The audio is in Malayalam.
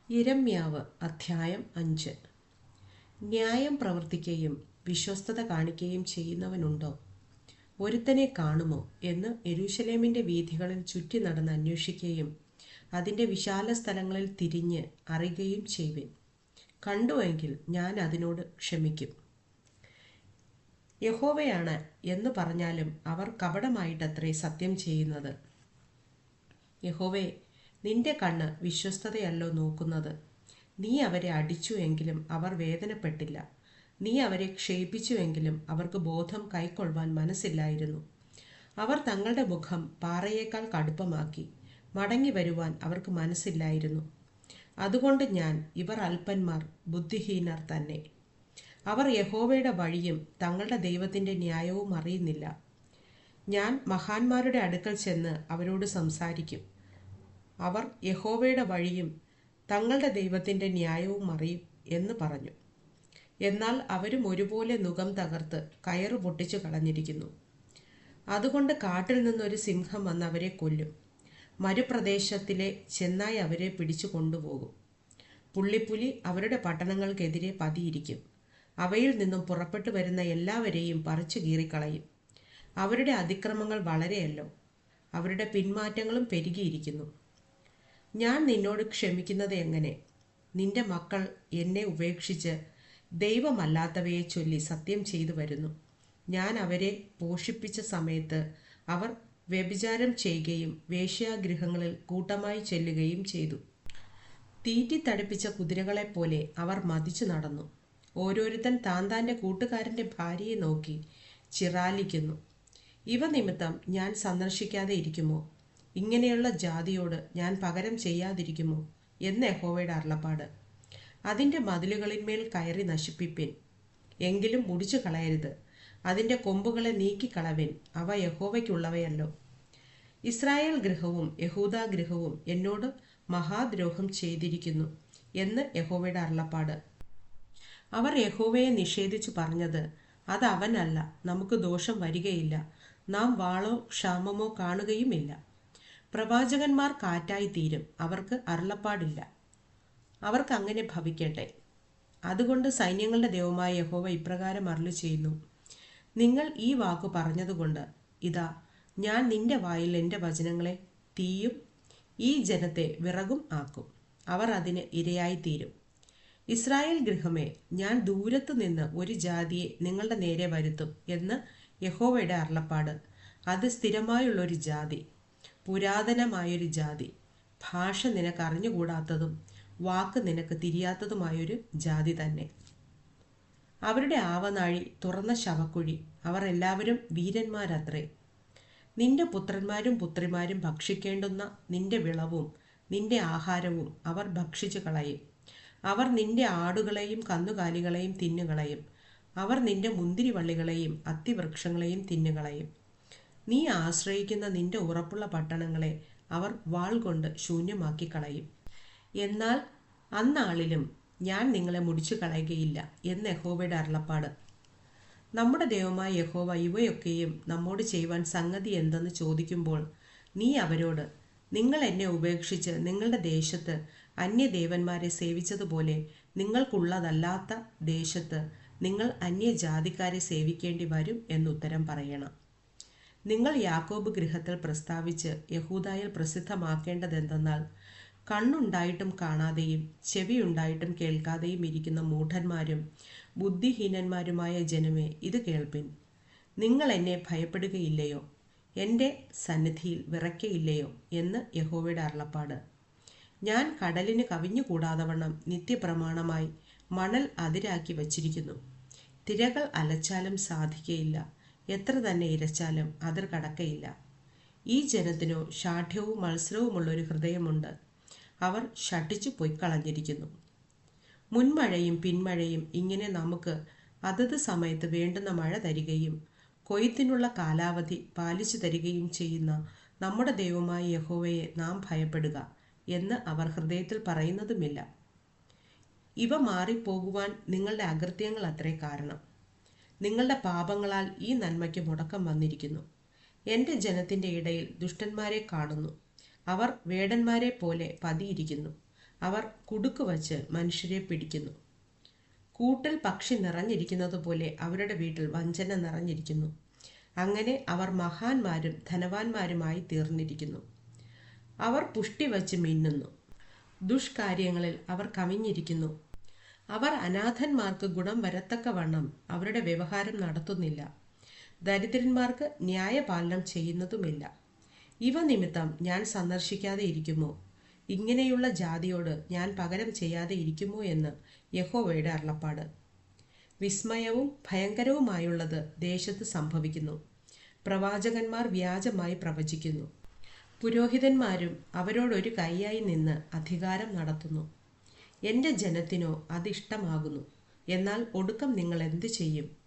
യിരെമ്യാവ് അധ്യായം 5. ന്യായം പ്രവർത്തിക്കുകയും വിശ്വസ്തത കാണിക്കുകയും ചെയ്യുന്നവനുണ്ടോ? ഒരുത്തനെ കാണുമോ എന്ന് യെരൂശലേമിൻ്റെ വീഥികളിൽ ചുറ്റി നടന്ന് അന്വേഷിക്കുകയും അതിൻ്റെ വിശാല സ്ഥലങ്ങളിൽ തിരിഞ്ഞ് അറിയുകയും ചെയ്യുവിൻ. കണ്ടുവെങ്കിൽ ഞാൻ അതിനോട് ക്ഷമിക്കും. യഹോവയാണ് എന്ന് പറഞ്ഞാലും അവർ കപടമായിട്ടത്രേ സത്യം ചെയ്യുന്നത്. യഹോവേ, നിന്റെ കണ്ണ് വിശ്വസ്തതയല്ലോ നോക്കുന്നത്. നീ അവരെ അടിച്ചു എങ്കിലും അവർ വേദനപ്പെട്ടില്ല. നീ അവരെ ക്ഷയിപ്പിച്ചുവെങ്കിലും അവർക്ക് ബോധം കൈക്കൊള്ളുവാൻ മനസ്സില്ലായിരുന്നു. അവർ തങ്ങളുടെ മുഖം പാറയേക്കാൾ കടുപ്പമാക്കി. മടങ്ങി വരുവാൻ അവർക്ക് മനസ്സില്ലായിരുന്നു. അതുകൊണ്ട് ഇവർ അല്പന്മാർ, ബുദ്ധിഹീനർ തന്നെ. അവർ യഹോവയുടെ വഴിയും തങ്ങളുടെ ദൈവത്തിൻ്റെ ന്യായവും അറിയുന്നില്ല. ഞാൻ മഹാന്മാരുടെ അടുക്കൽ ചെന്ന് അവരോട് സംസാരിക്കും. അവർ യഹോവയുടെ വഴിയും തങ്ങളുടെ ദൈവത്തിൻ്റെ ന്യായവും അറിയും എന്ന് പറഞ്ഞു. എന്നാൽ അവരും ഒരുപോലെ നുകം തകർത്ത് കയറ് പൊട്ടിച്ചു കളഞ്ഞിരിക്കുന്നു. അതുകൊണ്ട് കാട്ടിൽ നിന്നൊരു സിംഹം വന്ന് അവരെ കൊല്ലും. മരുപ്രദേശത്തിലെ ചെന്നായി അവരെ പിടിച്ചു കൊണ്ടുപോകും. പുള്ളിപ്പുലി അവരുടെ പട്ടണങ്ങൾക്കെതിരെ പതിയിരിക്കും. അവയിൽ നിന്നും പുറപ്പെട്ടു വരുന്ന എല്ലാവരെയും പറിച്ചു കീറിക്കളയും. അവരുടെ അതിക്രമങ്ങൾ വളരെയല്ലോ, അവരുടെ പിന്മാറ്റങ്ങളും പെരുകിയിരിക്കുന്നു. ഞാൻ നിന്നോട് ക്ഷമിക്കുന്നത് എങ്ങനെ? നിന്റെ മക്കൾ എന്നെ ഉപേക്ഷിച്ച് ദൈവമല്ലാത്തവയെ ചൊല്ലി സത്യം ചെയ്തു വരുന്നു. ഞാൻ അവരെ പോഷിപ്പിച്ച സമയത്ത് അവർ വ്യഭിചാരം ചെയ്യുകയും വേശ്യാഗൃഹങ്ങളിൽ കൂട്ടമായി ചെല്ലുകയും ചെയ്തു. തീറ്റി തടിപ്പിച്ച കുതിരകളെപ്പോലെ അവർ മതിച്ചു നടന്നു. ഓരോരുത്തൻ താൻ്റെ കൂട്ടുകാരൻ്റെ ഭാര്യയെ നോക്കി ചിറാലിക്കുന്നു. ഇവ നിമിത്തം ഞാൻ സന്ദർശിക്കാതെ ഇരിക്കുമോ? ഇങ്ങനെയുള്ള ജാതിയോട് ഞാൻ പകരം ചെയ്യാതിരിക്കുമോ എന്ന് യഹോവയുടെ അരുളപ്പാട്. അതിൻ്റെ മതിലുകളിന്മേൽ കയറി നശിപ്പിപ്പിൻ, എങ്കിലും മുടിച്ചു കളയരുത്. അതിൻ്റെ കൊമ്പുകളെ നീക്കിക്കളവിൻ, അവ യഹോവയ്ക്കുള്ളവയല്ലോ. ഇസ്രായേൽ ഗൃഹവും യഹൂദാ ഗൃഹവും എന്നോട് മഹാദ്രോഹം ചെയ്തിരിക്കുന്നു എന്ന് യഹോവയുടെ അരുളപ്പാട്. അവർ യഹോവയെ നിഷേധിച്ചു പറഞ്ഞത്, അത് അവനല്ല, നമുക്ക് ദോഷം വരികയില്ല, നാം വാളോ ക്ഷാമമോ കാണുകയുമില്ല. പ്രവാചകന്മാർ കാറ്റായി തീരും, അവർക്ക് അരുളപ്പാടില്ല. അവർക്ക് അങ്ങനെ ഭവിക്കട്ടെ. അതുകൊണ്ട് സൈന്യങ്ങളുടെ ദൈവമായ യഹോവ ഇപ്രകാരം അരുളി ചെയ്യുന്നു: നിങ്ങൾ ഈ വാക്കു പറഞ്ഞതുകൊണ്ട് ഇതാ, ഞാൻ നിന്റെ വായിൽ എൻ്റെ വചനങ്ങളെ തീയും ഈ ജനത്തെ വിറകും ആക്കും. അവർ അതിന് ഇരയായിത്തീരും. ഇസ്രായേൽ ഗൃഹമേ, ഞാൻ ദൂരത്തു നിന്ന് ഒരു ജാതിയെ നിങ്ങളുടെ നേരെ വരുത്തും എന്ന് യഹോവയുടെ അരുളപ്പാട്. അത് സ്ഥിരമായുള്ളൊരു ജാതി, പുരാതനമായൊരു ജാതി, ഭാഷ നിനക്ക് അറിഞ്ഞുകൂടാത്തതും വാക്ക് നിനക്ക് തിരിയാത്തതുമായൊരു ജാതി തന്നെ. അവരുടെ ആവനാഴി തുറന്ന ശവക്കുഴി, അവർ എല്ലാവരും വീരന്മാരത്രേ. നിന്റെ പുത്രന്മാരും പുത്രിമാരും ഭക്ഷിക്കേണ്ടുന്ന നിന്റെ വിളവും നിന്റെ ആഹാരവും അവർ ഭക്ഷിച്ചു കളയും. അവർ നിന്റെ ആടുകളെയും കന്നുകാലികളെയും തിന്നുകളയും. അവർ നിന്റെ മുന്തിരിവള്ളികളെയും അത്തിവൃക്ഷങ്ങളെയും തിന്നുകളയും. നീ ആശ്രയിക്കുന്ന നിന്റെ ഉറപ്പുള്ള പട്ടണങ്ങളെ അവർ വാൾ കൊണ്ട് ശൂന്യമാക്കി കളയും. എന്നാൽ അന്നാളിലും ഞാൻ നിങ്ങളെ മുടിച്ചു കളയുകയില്ല എന്ന് യഹോവയുടെ അരുളപ്പാട്. നമ്മുടെ ദൈവമായ യഹോവ ഇവയൊക്കെയും നമ്മോട് ചെയ്യുവാൻ സംഗതി എന്തെന്ന് ചോദിക്കുമ്പോൾ നീ അവരോട്, നിങ്ങൾ എന്നെ ഉപേക്ഷിച്ച് നിങ്ങളുടെ ദേശത്ത് അന്യദേവന്മാരെ സേവിച്ചതുപോലെ നിങ്ങൾക്കുള്ളതല്ലാത്ത ദേശത്ത് നിങ്ങൾ അന്യജാതിക്കാരെ സേവിക്കേണ്ടി വരും എന്നുത്തരം പറയണം. നിങ്ങൾ യാക്കോബ് ഗൃഹത്തിൽ പ്രസ്താവിച്ച് യഹൂദായിൽ പ്രസിദ്ധമാക്കേണ്ടതെന്തെന്നാൽ, കണ്ണുണ്ടായിട്ടും കാണാതെയും ചെവിയുണ്ടായിട്ടും കേൾക്കാതെയും ഇരിക്കുന്ന മൂഢന്മാരും ബുദ്ധിഹീനന്മാരുമായ ജനമേ, ഇത് കേൾപ്പിൻ. നിങ്ങൾ എന്നെ ഭയപ്പെടുകയില്ലയോ? എൻ്റെ സന്നിധിയിൽ വിറയ്ക്കയില്ലയോ എന്ന് യഹോവയുടെ അരുളപ്പാട്. ഞാൻ കടലിന് കവിഞ്ഞുകൂടാതവണ്ണം നിത്യപ്രമാണമായി മണൽ അതിരാക്കി വച്ചിരിക്കുന്നു. തിരകൾ അലച്ചാലും സാധിക്കയില്ല, എത്ര തന്നെ ഇരച്ചാലും അതിർ കടക്കയില്ല. ഈ ജനത്തിനോ ഷാഠ്യവും മത്സരവുമുള്ളൊരു ഹൃദയമുണ്ട്. അവർ ശഠിച്ചു പൊയ്ക്കളഞ്ഞിരിക്കുന്നു. മുൻമഴയും പിന്മഴയും ഇങ്ങനെ നമുക്ക് അതത് സമയത്ത് വേണ്ടുന്ന മഴ തരികയും കൊയ്ത്തിനുള്ള കാലാവധി പാലിച്ചു തരികയും ചെയ്യുന്ന നമ്മുടെ ദൈവമായ യഹോവയെ നാം ഭയപ്പെടുക എന്ന് അവർ ഹൃദയത്തിൽ പറയുന്നതുമില്ല. ഇവ മാറിപ്പോകുവാൻ നിങ്ങളുടെ അകൃത്യങ്ങൾ അത്രേ കാരണം. നിങ്ങളുടെ പാപങ്ങളാൽ ഈ നന്മയ്ക്ക് മുടക്കം വന്നിരിക്കുന്നു. എൻ്റെ ജനത്തിൻ്റെ ഇടയിൽ ദുഷ്ടന്മാരെ കാണുന്നു. അവർ വേടന്മാരെ പോലെ പതിയിരിക്കുന്നു. അവർ കുടുക്ക് വച്ച് മനുഷ്യരെ പിടിക്കുന്നു. കൂട്ടിൽ പക്ഷി നിറഞ്ഞിരിക്കുന്നത് പോലെ അവരുടെ വീട്ടിൽ വഞ്ചന നിറഞ്ഞിരിക്കുന്നു. അങ്ങനെ അവർ മഹാന്മാരും ധനവാന്മാരുമായി തീർന്നിരിക്കുന്നു. അവർ പുഷ്ടി വച്ച് മിന്നുന്നു. ദുഷ്കാര്യങ്ങളിൽ അവർ കവിഞ്ഞിരിക്കുന്നു. അവർ അനാഥന്മാർക്ക് ഗുണം വരത്തക്കവണ്ണം അവരുടെ വ്യവഹാരം നടത്തുന്നില്ല. ദരിദ്രന്മാർക്ക് ന്യായപാലനം ചെയ്യുന്നതുമില്ല. ഇവ നിമിത്തം ഞാൻ സന്ദർശിക്കാതെ ഇരിക്കുമോ? ഇങ്ങനെയുള്ള ജാതിയോട് ഞാൻ പകരം ചെയ്യാതെ ഇരിക്കുമോ എന്ന് യഹോവയുടെ അരുളപ്പാട്. വിസ്മയവും ഭയങ്കരവുമായുള്ളത് ദേശത്ത് സംഭവിക്കുന്നു. പ്രവാചകന്മാർ വ്യാജമായി പ്രവചിക്കുന്നു. പുരോഹിതന്മാരും അവരോടൊരു കൈയായി നിന്ന് അധികാരം നടത്തുന്നു. എൻ്റെ ജനത്തിനോ അതിഷ്ടമാകുന്നു. എന്നാൽ ഒടുക്കം നിങ്ങൾ എന്തു ചെയ്യും?